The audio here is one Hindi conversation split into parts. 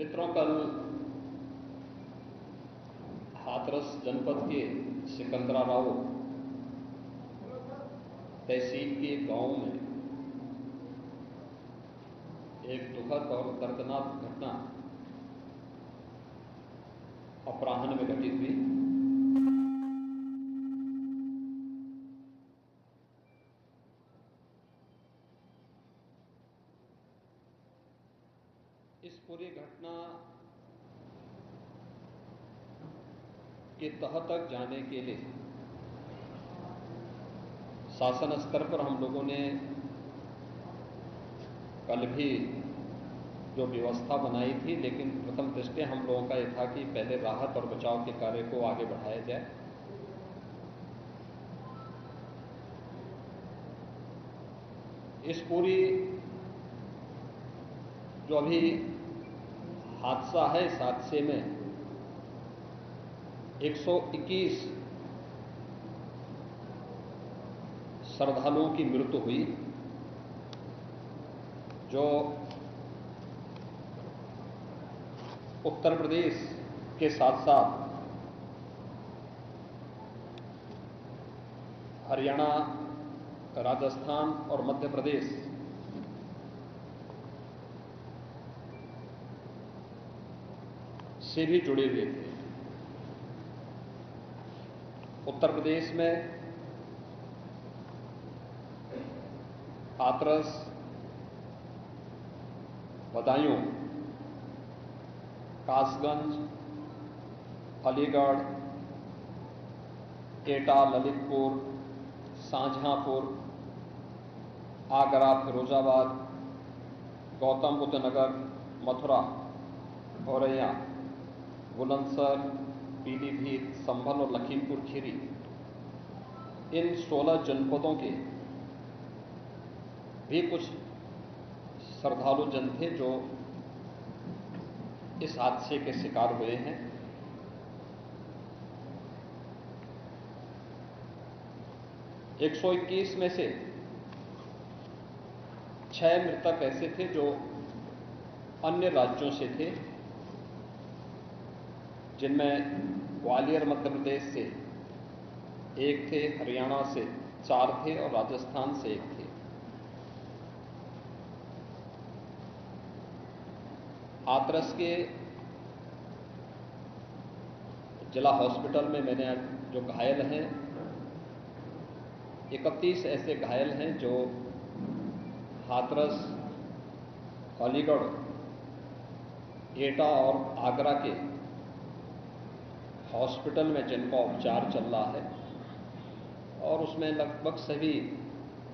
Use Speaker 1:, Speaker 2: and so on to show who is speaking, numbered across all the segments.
Speaker 1: मित्रों, कल हाथरस जनपद के सिकंदराबाद तहसील के गांव में एक दुखद और दर्दनाक घटना अपराह्न में घटित हुई। इस पूरी घटना के तह तक जाने के लिए शासन स्तर पर हम लोगों ने कल भी जो व्यवस्था बनाई थी, लेकिन प्रथम दृष्टया हम लोगों का यह था कि पहले राहत और बचाव के कार्य को आगे बढ़ाया जाए। इस पूरी जो अभी हादसा है, इस हादसे में 121 श्रद्धालुओं की मृत्यु हुई, जो उत्तर प्रदेश के साथ साथ हरियाणा, राजस्थान और मध्य प्रदेश से भी जुड़े हुए थे। उत्तर प्रदेश में हाथरस, बदायूं, कासगंज, अलीगढ़, एटा, ललितपुर, शाहजहांपुर, आगरा, फिरोजाबाद, गौतम बुद्ध नगर, मथुरा, औरैया, बुलंदशहर, पीलीभीत, संभल और लखीमपुर खीरी, इन 16 जनपदों के भी कुछ श्रद्धालु जन थे जो इस हादसे के शिकार हुए हैं। एक 121 में से 6 मृतक ऐसे थे जो अन्य राज्यों से थे, जिनमें ग्वालियर मध्य प्रदेश से 1 थे, हरियाणा से 4 थे और राजस्थान से 1 थे। हाथरस के जिला हॉस्पिटल में मैंने जो घायल हैं, 31 ऐसे घायल हैं जो हाथरस, अलीगढ़, एटा और आगरा के हॉस्पिटल में जिनका उपचार चल रहा है, और उसमें लगभग सभी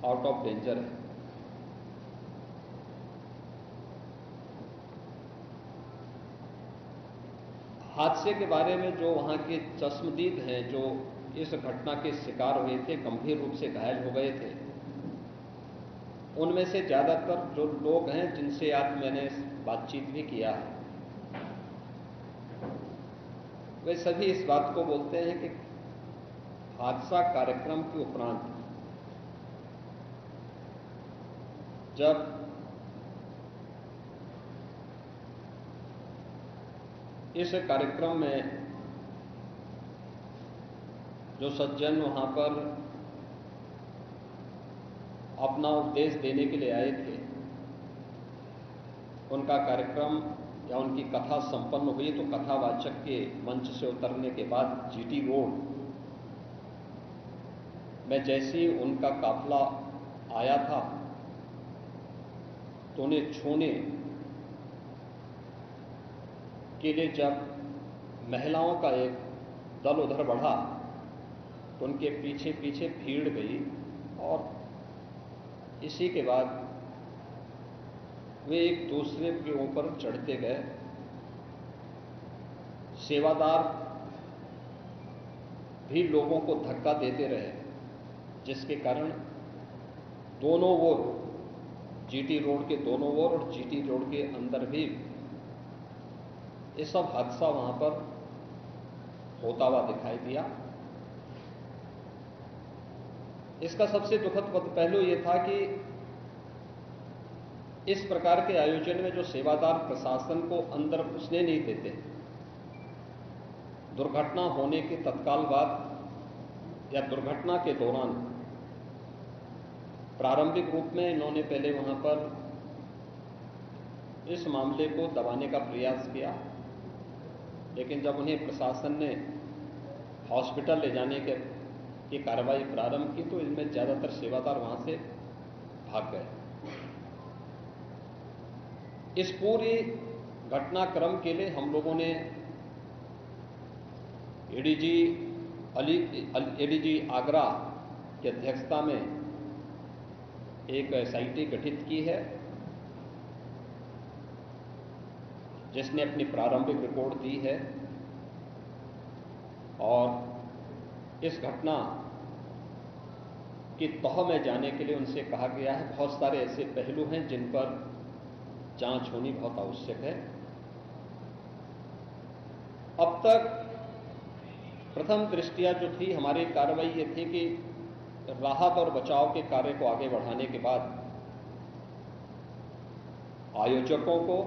Speaker 1: आउट ऑफ डेंजर है। हादसे के बारे में जो वहां के चश्मदीद हैं, जो इस घटना के शिकार हुए थे, गंभीर रूप से घायल हो गए थे, उनमें से ज्यादातर जो लोग हैं जिनसे आज मैंने बातचीत भी किया है, वे सभी इस बात को बोलते हैं कि हादसा कार्यक्रम के उपरांत जब इस कार्यक्रम में जो सज्जन वहां पर अपना उपदेश देने के लिए आए थे, उनका कार्यक्रम या उनकी कथा संपन्न हुई, तो कथावाचक के मंच से उतरने के बाद जीटी रोड में जैसे ही उनका काफिला आया था, तो उन्हें छूने के लिए जब महिलाओं का एक दल उधर बढ़ा, तो उनके पीछे पीछे भीड़ गई और इसी के बाद वे एक दूसरे के ऊपर चढ़ते गए। सेवादार भी लोगों को धक्का देते रहे, जिसके कारण दोनों ओर, जीटी रोड के दोनों ओर और जीटी रोड के अंदर भी ये सब हादसा वहां पर होता हुआ दिखाई दिया। इसका सबसे दुखद पहलू यह था कि इस प्रकार के आयोजन में जो सेवादार प्रशासन को अंदर घुसने नहीं देते, दुर्घटना होने के तत्काल बाद या दुर्घटना के दौरान प्रारंभिक रूप में इन्होंने पहले वहां पर इस मामले को दबाने का प्रयास किया, लेकिन जब उन्हें प्रशासन ने हॉस्पिटल ले जाने की कार्रवाई प्रारंभ की तो इनमें ज्यादातर सेवादार वहां से भाग गए। इस पूरी घटनाक्रम के लिए हम लोगों ने एडीजी आगरा की अध्यक्षता में एक एसआईटी गठित की है, जिसने अपनी प्रारंभिक रिपोर्ट दी है और इस घटना की तह में जाने के लिए उनसे कहा गया है। बहुत सारे ऐसे पहलू हैं जिन पर जांच होनी बहुत आवश्यक है। अब तक प्रथम दृष्टया जो थी हमारी कार्रवाई ये थी कि राहत और बचाव के कार्य को आगे बढ़ाने के बाद आयोजकों को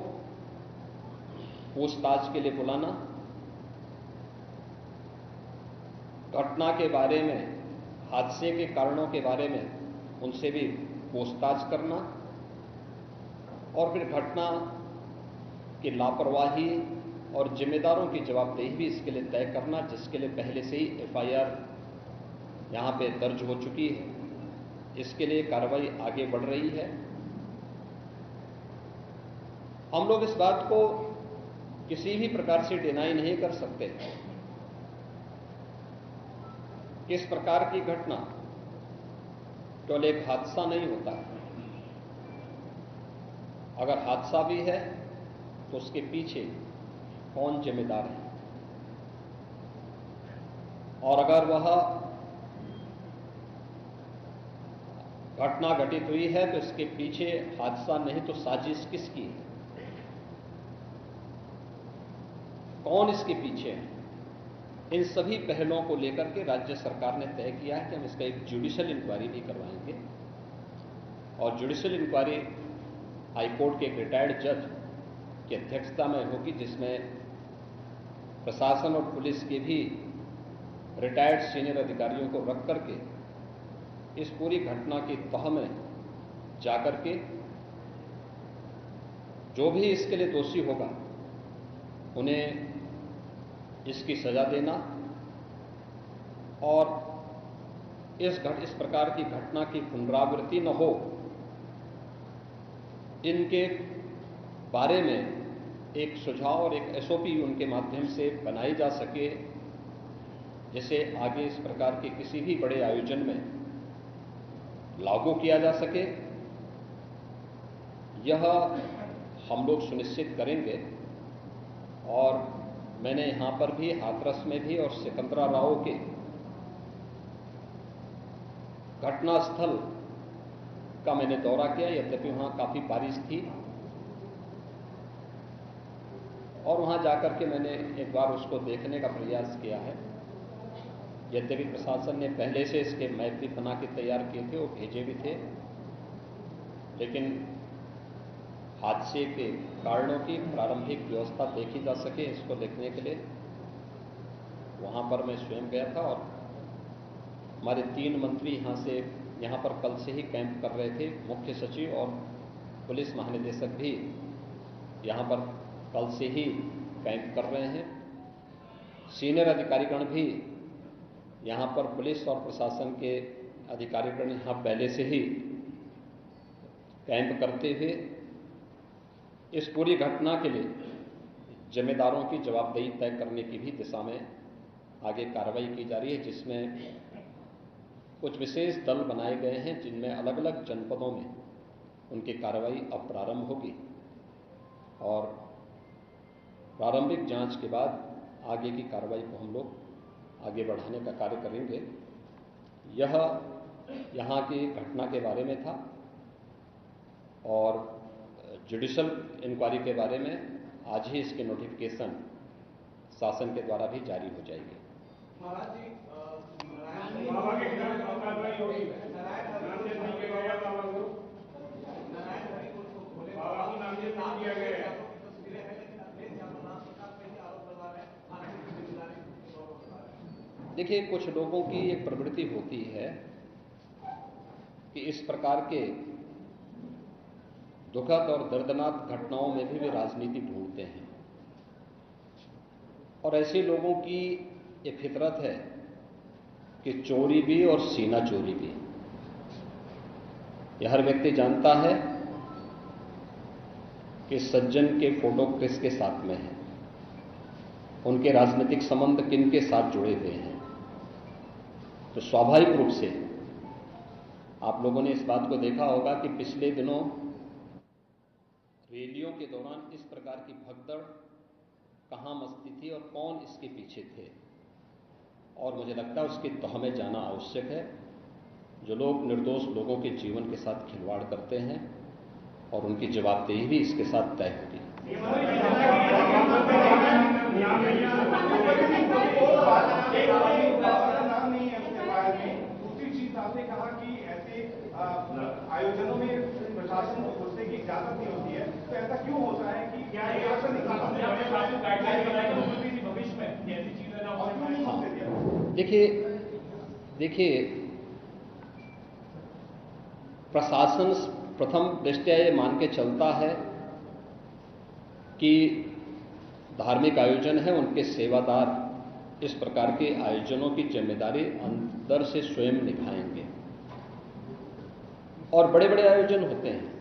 Speaker 1: पूछताछ के लिए बुलाना, घटना के बारे में, हादसे के कारणों के बारे में उनसे भी पूछताछ करना और फिर घटना की लापरवाही और जिम्मेदारों की जवाबदेही भी इसके लिए तय करना, जिसके लिए पहले से ही एफआईआर यहां पे दर्ज हो चुकी है। इसके लिए कार्रवाई आगे बढ़ रही है। हम लोग इस बात को किसी भी प्रकार से डिनाई नहीं कर सकते कि इस प्रकार की घटना केवल एक हादसा नहीं होता। अगर हादसा भी है तो उसके पीछे कौन जिम्मेदार है, और अगर वह घटना घटित हुई है तो इसके पीछे हादसा नहीं तो साजिश किसकी है, कौन इसके पीछे है। इन सभी पहलुओं को लेकर के राज्य सरकार ने तय किया है कि हम इसका एक जुडिशियल इंक्वायरी भी करवाएंगे और जुडिशियल इंक्वायरी हाईकोर्ट के एक रिटायर्ड जज की अध्यक्षता में होगी, जिसमें प्रशासन और पुलिस के भी रिटायर्ड सीनियर अधिकारियों को रख करके इस पूरी घटना की तह में जाकर के जो भी इसके लिए दोषी होगा उन्हें इसकी सजा देना और इस प्रकार की घटना की पुनरावृत्ति न हो, इनके बारे में एक सुझाव और एक एसओपी उनके माध्यम से बनाई जा सके, जिसे आगे इस प्रकार के किसी भी बड़े आयोजन में लागू किया जा सके। यह हम लोग सुनिश्चित करेंगे। और मैंने यहां पर भी हाथरस में भी और सिकंदराराव के घटनास्थल का मैंने दौरा किया, यद्यपि वहां काफी बारिश थी, और वहां जाकर के मैंने एक बार उसको देखने का प्रयास किया है। यद्यपि प्रशासन ने पहले से इसके मैप भी बना के तैयार किए थे, वो भेजे भी थे, लेकिन हादसे के कारणों की प्रारंभिक व्यवस्था देखी जा सके इसको देखने के लिए वहां पर मैं स्वयं गया था। और हमारे 3 मंत्री यहां पर कल से ही कैंप कर रहे थे। मुख्य सचिव और पुलिस महानिदेशक भी यहां पर कल से ही कैंप कर रहे हैं। सीनियर अधिकारीगण भी यहां पर पुलिस और प्रशासन के अधिकारीगण यहां पहले से ही कैंप करते हुए इस पूरी घटना के लिए जिम्मेदारों की जवाबदेही तय करने की भी दिशा में आगे कार्रवाई की जा रही है, जिसमें कुछ विशेष दल बनाए गए हैं, जिनमें अलग अलग जनपदों में उनकी कार्रवाई अब प्रारंभ होगी और प्रारंभिक जांच के बाद आगे की कार्रवाई को हम लोग आगे बढ़ाने का कार्य करेंगे। यह यहाँ की घटना के बारे में था और जुडिशियल इंक्वायरी के बारे में आज ही इसके नोटिफिकेशन शासन के द्वारा भी जारी हो जाएगी।
Speaker 2: महाराज जी
Speaker 1: देखिए, कुछ लोगों की एक प्रवृत्ति होती है कि इस प्रकार के दुखद और दर्दनाक घटनाओं में भी वे राजनीति ढूंढते हैं, और ऐसे लोगों की एक फितरत है कि चोरी भी और सीना चोरी भी। यह हर व्यक्ति जानता है कि सज्जन के फोटो किसके साथ में है, उनके राजनीतिक संबंध किन के साथ जुड़े हुए हैं। तो स्वाभाविक रूप से आप लोगों ने इस बात को देखा होगा कि पिछले दिनों रैलियों के दौरान इस प्रकार की भगदड़ कहां मचती थी और कौन इसके पीछे थे, और मुझे लगता है उसकी तह में जाना आवश्यक है। जो लोग निर्दोष लोगों के जीवन के साथ खिलवाड़ करते हैं और उनकी जवाबदेही भी इसके साथ तय होगी।
Speaker 2: दूसरी चीज आपने कहा कि ऐसे आयोजनों में प्रशासन को घुसने की इजाजत नहीं होती है, तो ऐसा क्यों होता है कि क्या ये भविष्य में ऐसी चीजें ना हो?
Speaker 1: देखिए, प्रशासन प्रथम दृष्टया ये मान के चलता है कि धार्मिक आयोजन है, उनके सेवादार इस प्रकार के आयोजनों की जिम्मेदारी अंदर से स्वयं निभाएंगे। और बड़े बड़े आयोजन होते हैं,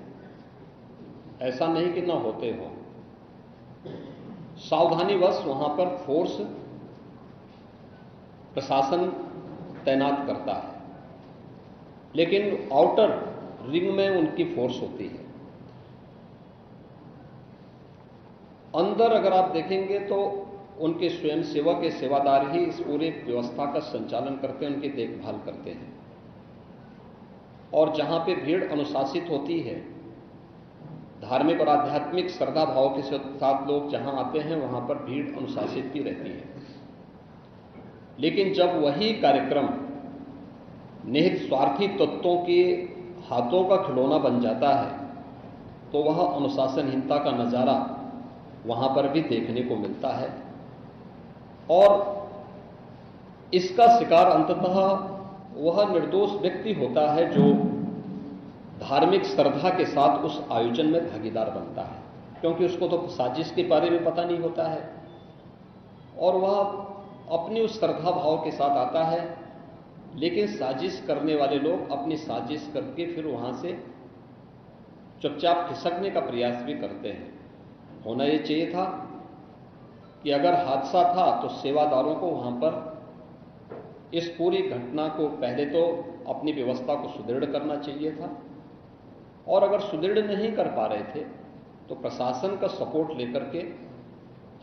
Speaker 1: ऐसा नहीं कि ना होते हो। सावधानीवश वहां पर फोर्स प्रशासन तैनात करता है, लेकिन आउटर रिंग में उनकी फोर्स होती है। अंदर अगर आप देखेंगे तो उनके स्वयंसेवक के सेवादार ही इस पूरे व्यवस्था का संचालन करते हैं, उनकी देखभाल करते हैं। और जहां पे भीड़ अनुशासित होती है, धार्मिक और आध्यात्मिक श्रद्धा भाव के साथ लोग जहां आते हैं, वहां पर भीड़ अनुशासित भी रहती है। लेकिन जब वही कार्यक्रम निहित स्वार्थी तत्वों के हाथों का खिलौना बन जाता है, तो वह अनुशासनहीनता का नजारा वहां पर भी देखने को मिलता है। और इसका शिकार अंततः वह निर्दोष व्यक्ति होता है जो धार्मिक श्रद्धा के साथ उस आयोजन में भागीदार बनता है, क्योंकि उसको तो साजिश के बारे में पता नहीं होता है और वह अपनी उस श्रद्धा भाव के साथ आता है। लेकिन साजिश करने वाले लोग अपनी साजिश करके फिर वहां से चुपचाप खिसकने का प्रयास भी करते हैं। होना यह चाहिए था कि अगर हादसा था तो सेवादारों को वहां पर इस पूरी घटना को पहले तो अपनी व्यवस्था को सुदृढ़ करना चाहिए था, और अगर सुदृढ़ नहीं कर पा रहे थे तो प्रशासन का सपोर्ट लेकर के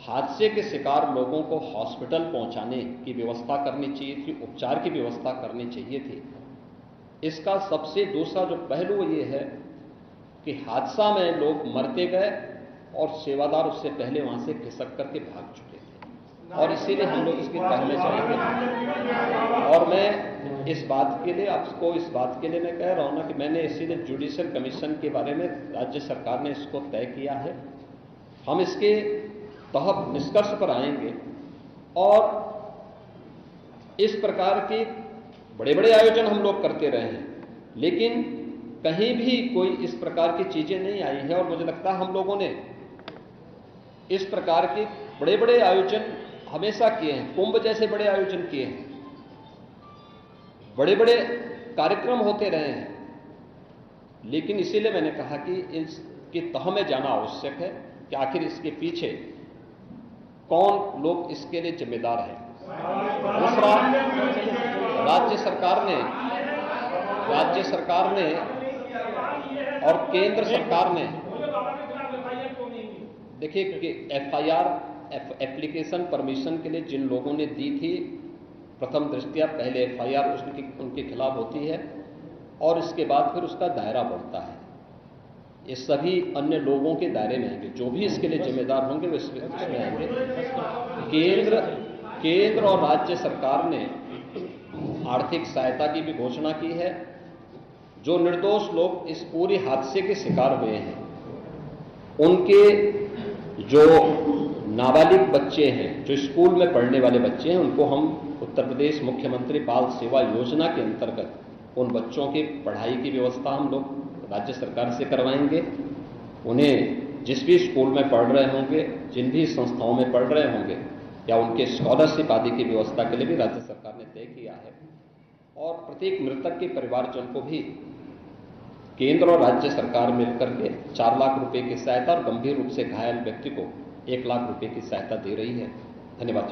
Speaker 1: हादसे के शिकार लोगों को हॉस्पिटल पहुंचाने की व्यवस्था करनी चाहिए थी, उपचार की व्यवस्था करनी चाहिए थी। इसका सबसे दूसरा जो पहलू ये है कि हादसा में लोग मरते गए और सेवादार उससे पहले वहां से खिसक करके भाग चुके थे, और इसीलिए हम लोग इसकी तह में जाएंगे। और मैं इस बात के लिए आपको इस बात के लिए मैं कह रहा हूं ना कि मैंने इसीलिए जुडिशियल कमीशन के बारे में राज्य सरकार ने इसको तय किया है। हम इसके तह निष्कर्ष पर आएंगे और इस प्रकार के बड़े बड़े आयोजन हम लोग करते रहे हैं, लेकिन कहीं भी कोई इस प्रकार की चीजें नहीं आई है। और मुझे लगता है हम लोगों ने इस प्रकार के बड़े बड़े आयोजन हमेशा किए हैं, कुंभ जैसे बड़े आयोजन किए हैं, बड़े बड़े कार्यक्रम होते रहे हैं। लेकिन इसीलिए मैंने कहा कि इसकी तह में जाना आवश्यक है कि आखिर इसके पीछे कौन लोग इसके लिए जिम्मेदार हैं। दूसरा, राज्य सरकार ने और केंद्र सरकार ने, देखिए कि एफआईआर एप्लीकेशन परमिशन के लिए जिन लोगों ने दी थी, प्रथम दृष्टया पहले एफआईआर उनके खिलाफ होती है और इसके बाद फिर उसका दायरा बढ़ता है। ये सभी अन्य लोगों के दायरे में आएंगे, जो भी इसके लिए जिम्मेदार होंगे वो इसमें आएंगे। केंद्र और राज्य सरकार ने आर्थिक सहायता की भी घोषणा की है। जो निर्दोष लोग इस पूरे हादसे के शिकार हुए हैं उनके जो नाबालिग बच्चे हैं, जो स्कूल में पढ़ने वाले बच्चे हैं, उनको हम उत्तर प्रदेश मुख्यमंत्री बाल सेवा योजना के अंतर्गत उन बच्चों की पढ़ाई की व्यवस्था हम लोग राज्य सरकार से करवाएंगे। उन्हें जिस भी स्कूल में पढ़ रहे होंगे, जिन भी संस्थाओं में पढ़ रहे होंगे, या उनके स्कॉलरशिप आदि की व्यवस्था के लिए भी राज्य सरकार ने तय किया है। और प्रत्येक मृतक के परिवारजन को भी केंद्र और राज्य सरकार मिलकर के 4 लाख रुपए की सहायता और गंभीर रूप से घायल व्यक्ति को 1 लाख रुपए की सहायता दे रही है। धन्यवाद।